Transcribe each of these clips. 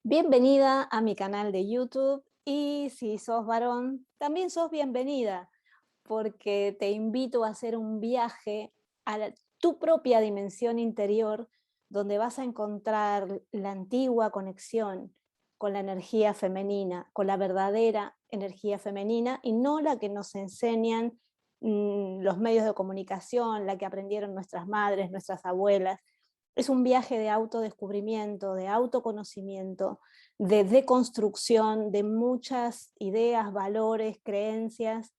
Bienvenida a mi canal de YouTube y si sos varón, también sos bienvenida porque te invito a hacer un viaje a tu propia dimensión interior donde vas a encontrar la antigua conexión con la energía femenina, con la verdadera energía femenina y no la que nos enseñan los medios de comunicación, la que aprendieron nuestras madres, nuestras abuelas. Es un viaje de autodescubrimiento, de autoconocimiento, de deconstrucción de muchas ideas, valores, creencias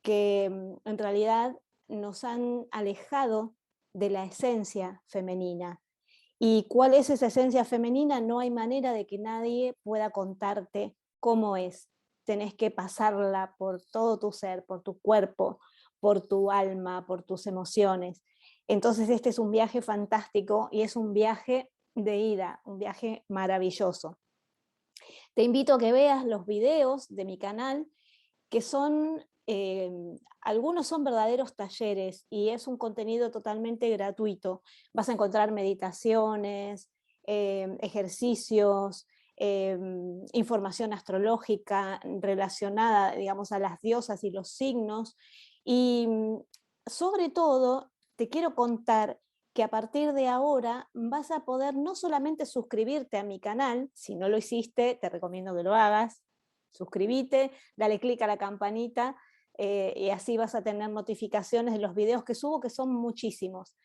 que en realidad nos han alejado de la esencia femenina. ¿Y cuál es esa esencia femenina? No hay manera de que nadie pueda contarte cómo es. Tenés que pasarla por todo tu ser, por tu cuerpo, por tu alma, por tus emociones. Entonces este es un viaje fantástico y es un viaje de ida, un viaje maravilloso. Te invito a que veas los videos de mi canal, que son, algunos son verdaderos talleres y es un contenido totalmente gratuito. Vas a encontrar meditaciones, ejercicios, información astrológica relacionada, digamos, a las diosas y los signos. Y sobre todo, te quiero contar que a partir de ahora vas a poder no solamente suscribirte a mi canal, si no lo hiciste, te recomiendo que lo hagas, suscríbete, dale clic a la campanita y así vas a tener notificaciones de los videos que subo, que son muchísimos.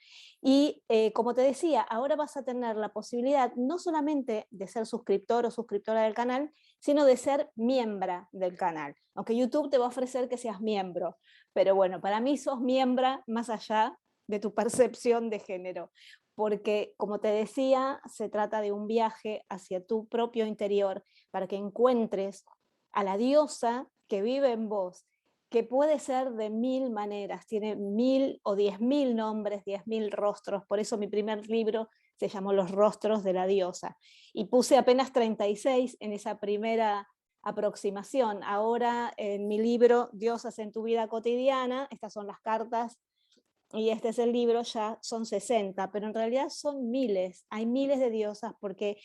Y como te decía, ahora vas a tener la posibilidad no solamente de ser suscriptor o suscriptora del canal, sino de ser miembro del canal. Aunque YouTube te va a ofrecer que seas miembro, pero bueno, para mí sos miembro más allá de tu percepción de género, porque como te decía, se trata de un viaje hacia tu propio interior para que encuentres a la diosa que vive en vos, que puede ser de 1000 maneras, tiene 1000 o 10.000 nombres, 10.000 rostros, por eso mi primer libro se llamó Los rostros de la diosa, y puse apenas 36 en esa primera aproximación. Ahora en mi libro Diosas en tu vida cotidiana, estas son las cartas y este es el libro, ya son 60, pero en realidad son miles, hay miles de diosas porque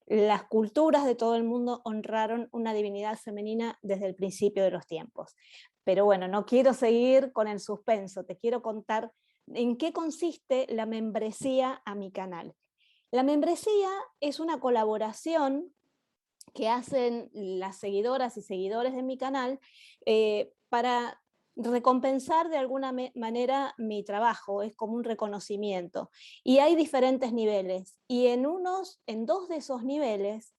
las culturas de todo el mundo honraron una divinidad femenina desde el principio de los tiempos. Pero bueno, no quiero seguir con el suspenso, te quiero contar en qué consiste la membresía a mi canal. La membresía es una colaboración que hacen las seguidoras y seguidores de mi canal para recompensar de alguna manera mi trabajo, es como un reconocimiento. Y hay diferentes niveles, y en dos de esos niveles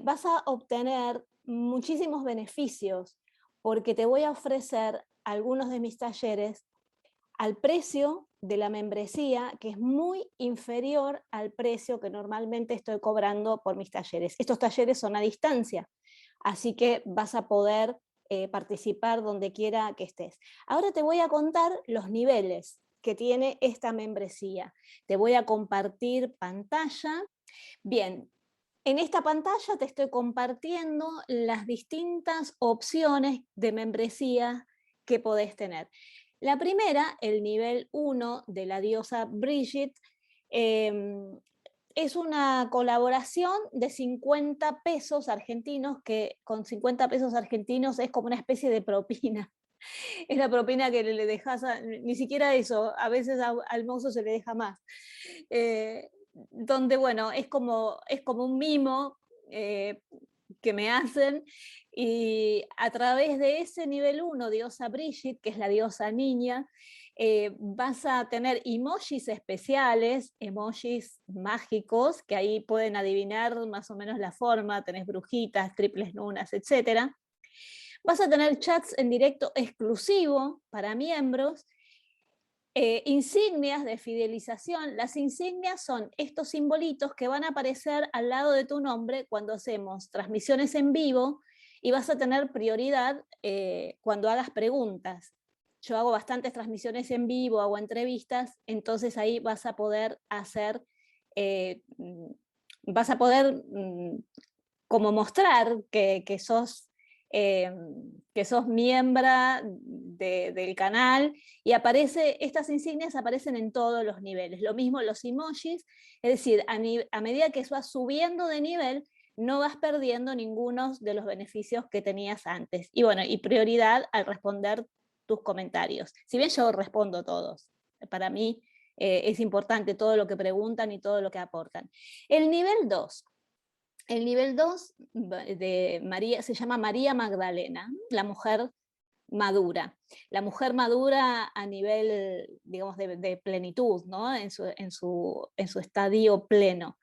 vas a obtener muchísimos beneficios, porque te voy a ofrecer algunos de mis talleres al precio de la membresía, que es muy inferior al precio que normalmente estoy cobrando por mis talleres. Estos talleres son a distancia, así que vas a poder participar donde quiera que estés. Ahora te voy a contar los niveles que tiene esta membresía. Te voy a compartir pantalla. Bien, en esta pantalla te estoy compartiendo las distintas opciones de membresía que podés tener. La primera, el nivel 1 de la diosa Brigitte, es una colaboración de 50 pesos argentinos, que con 50 pesos argentinos es como una especie de propina. Es la propina que le dejas, ni siquiera eso, a veces al mozo se le deja más. Donde, bueno, es como un mimo eh, que me hacen, y a través de ese nivel 1, diosa Brigitte, que es la diosa niña, vas a tener emojis especiales, emojis mágicos, que ahí pueden adivinar más o menos la forma, tenés brujitas, triples lunas, etcétera. Vas a tener chats en directo exclusivo para miembros, insignias de fidelización. Las insignias son estos simbolitos que van a aparecer al lado de tu nombre cuando hacemos transmisiones en vivo, y vas a tener prioridad cuando hagas preguntas. Yo hago bastantes transmisiones en vivo, hago entrevistas, entonces ahí vas a poder hacer, eh, vas a poder como mostrar eh, que sos miembro del canal, y estas insignias aparecen en todos los niveles. Lo mismo los emojis, es decir, a medida que vas subiendo de nivel, no vas perdiendo ninguno de los beneficios que tenías antes. Y bueno, y prioridad al responder tus comentarios. Si bien yo respondo todos, para mí es importante todo lo que preguntan y todo lo que aportan. El nivel 2. El nivel 2 de María, se llama María Magdalena, la mujer madura. La mujer madura a nivel, digamos, de plenitud, ¿no? en su estadio pleno.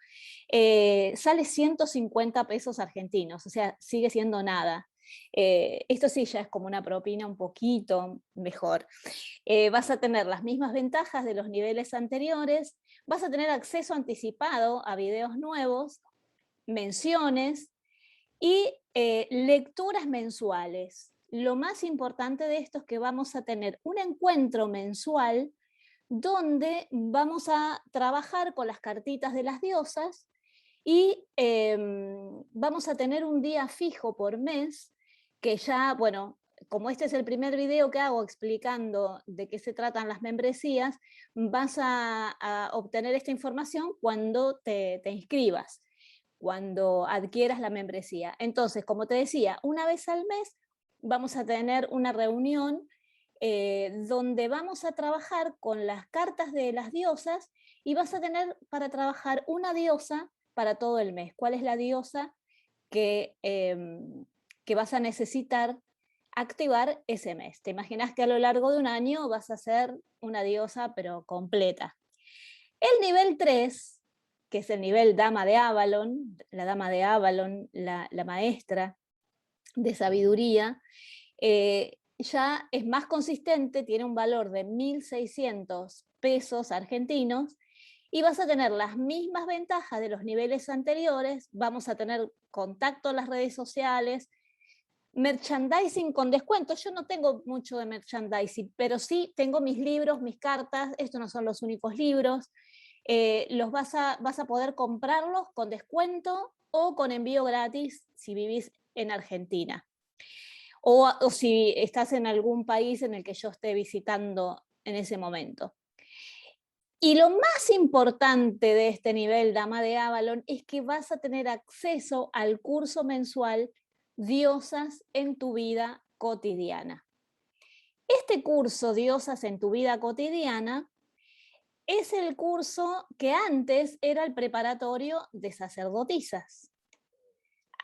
Sale 150 pesos argentinos, o sea, sigue siendo nada. Esto sí ya es como una propina un poquito mejor. Vas a tener las mismas ventajas de los niveles anteriores, vas a tener acceso anticipado a videos nuevos, menciones y lecturas mensuales. Lo más importante de esto es que vamos a tener un encuentro mensual donde vamos a trabajar con las cartitas de las diosas y vamos a tener un día fijo por mes que ya, bueno, como este es el primer video que hago explicando de qué se tratan las membresías, vas a obtener esta información cuando te inscribas, cuando adquieras la membresía. Entonces, como te decía, una vez al mes vamos a tener una reunión donde vamos a trabajar con las cartas de las diosas y vas a tener para trabajar una diosa para todo el mes. ¿Cuál es la diosa que vas a necesitar activar ese mes? Te imaginas que a lo largo de un año vas a ser una diosa pero completa. El nivel 3, que es el nivel Dama de Avalon, la Dama de Avalon, la maestra de sabiduría, ya es más consistente, tiene un valor de 1.600 pesos argentinos y vas a tener las mismas ventajas de los niveles anteriores, vamos a tener contacto en las redes sociales, merchandising con descuento. Yo no tengo mucho de merchandising, pero sí tengo mis libros, mis cartas, estos no son los únicos libros, vas a poder comprarlos con descuento o con envío gratis si vivís en Argentina. O si estás en algún país en el que yo esté visitando en ese momento. Y lo más importante de este nivel Dama de Avalon es que vas a tener acceso al curso mensual Diosas en tu vida cotidiana. Este curso Diosas en tu vida cotidiana es el curso que antes era el preparatorio de sacerdotisas.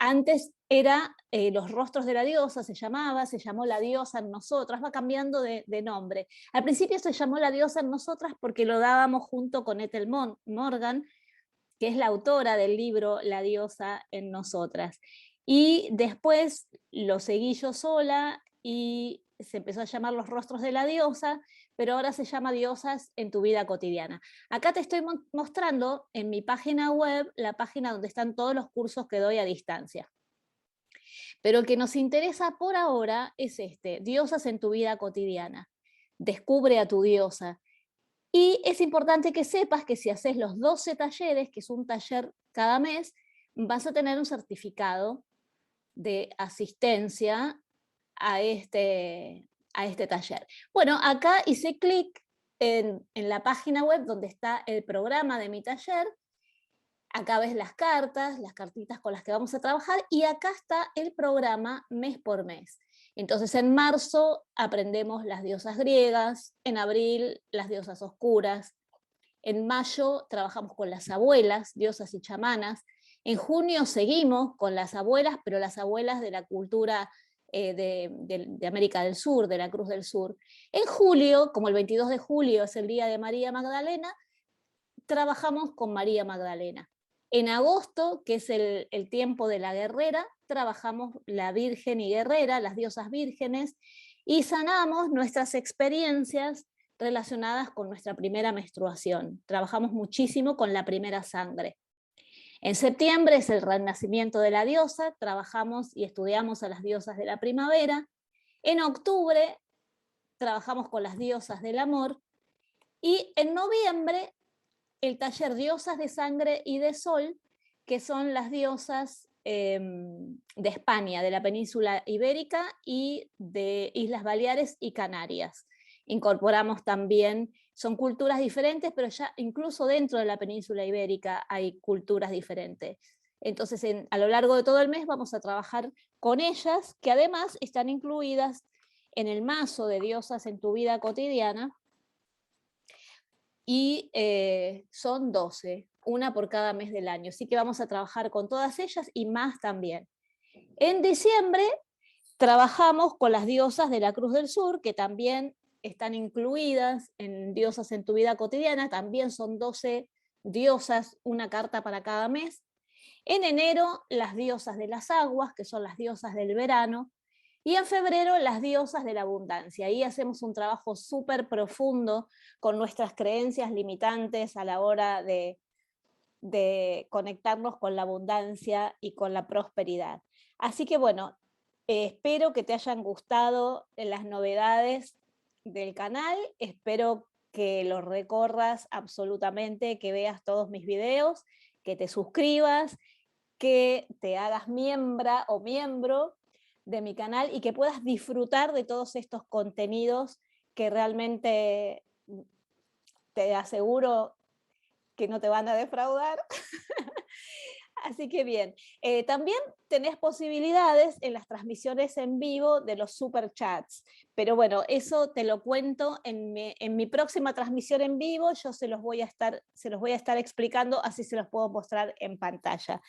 Antes era Los rostros de la diosa, se llamó La diosa en nosotras, va cambiando de nombre. Al principio se llamó La diosa en nosotras porque lo dábamos junto con Ethel Morgan, que es la autora del libro La diosa en nosotras. Y después lo seguí yo sola y se empezó a llamar Los rostros de la diosa, pero ahora se llama Diosas en tu vida cotidiana. Acá te estoy mostrando en mi página web, la página donde están todos los cursos que doy a distancia. Pero el que nos interesa por ahora es este, Diosas en tu vida cotidiana. Descubre a tu diosa. Y es importante que sepas que si haces los 12 talleres, que es un taller cada mes, vas a tener un certificado de asistencia a este taller. Bueno, acá hice clic en la página web donde está el programa de mi taller. Acá ves las cartitas con las que vamos a trabajar, y acá está el programa mes por mes. Entonces en marzo aprendemos las diosas griegas, en abril las diosas oscuras, en mayo trabajamos con las abuelas, diosas y chamanas, en junio seguimos con las abuelas, pero las abuelas de la cultura de América del Sur, de la Cruz del Sur. En julio, como el 22 de julio es el día de María Magdalena, trabajamos con María Magdalena. En agosto, que es el tiempo de la guerrera, trabajamos la Virgen y Guerrera, las diosas vírgenes, y sanamos nuestras experiencias relacionadas con nuestra primera menstruación. Trabajamos muchísimo con la primera sangre. En septiembre es el renacimiento de la diosa, trabajamos y estudiamos a las diosas de la primavera. En octubre trabajamos con las diosas del amor, y en noviembre el taller Diosas de Sangre y de Sol, que son las diosas de España, de la península ibérica y de Islas Baleares y Canarias. Incorporamos también, son culturas diferentes, pero ya incluso dentro de la península ibérica hay culturas diferentes. Entonces, a lo largo de todo el mes vamos a trabajar con ellas, que además están incluidas en el mazo de diosas en tu vida cotidiana, y son 12, una por cada mes del año. Así que vamos a trabajar con todas ellas y más también. En diciembre trabajamos con las diosas de la Cruz del Sur, que también están incluidas en Diosas en tu vida cotidiana, también son 12 diosas, una carta para cada mes. En enero, las diosas de las aguas, que son las diosas del verano, y en febrero, las diosas de la abundancia. Ahí hacemos un trabajo súper profundo con nuestras creencias limitantes a la hora de conectarnos con la abundancia y con la prosperidad. Así que bueno, espero que te hayan gustado las novedades del canal, espero que lo recorras absolutamente, que veas todos mis videos, que te suscribas, que te hagas miembra o miembro de mi canal y que puedas disfrutar de todos estos contenidos que realmente te aseguro que no te van a defraudar. Así que bien, también tenés posibilidades en las transmisiones en vivo de los superchats, pero bueno, eso te lo cuento en mi próxima transmisión en vivo, yo se los voy a estar explicando, así se los puedo mostrar en pantalla.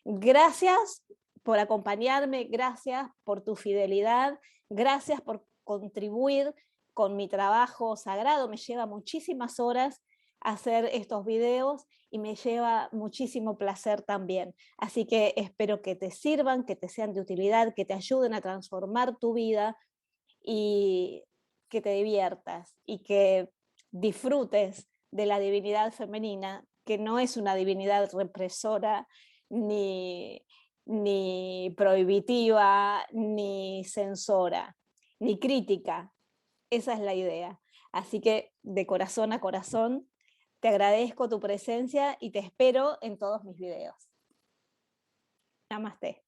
Gracias por acompañarme, gracias por tu fidelidad, gracias por contribuir con mi trabajo sagrado, me lleva muchísimas horas hacer estos videos y me lleva muchísimo placer también. Así que espero que te sirvan, que te sean de utilidad, que te ayuden a transformar tu vida y que te diviertas y que disfrutes de la divinidad femenina, que no es una divinidad represora, ni prohibitiva, ni censora, ni crítica. Esa es la idea. Así que de corazón a corazón, te agradezco tu presencia y te espero en todos mis videos. Namaste.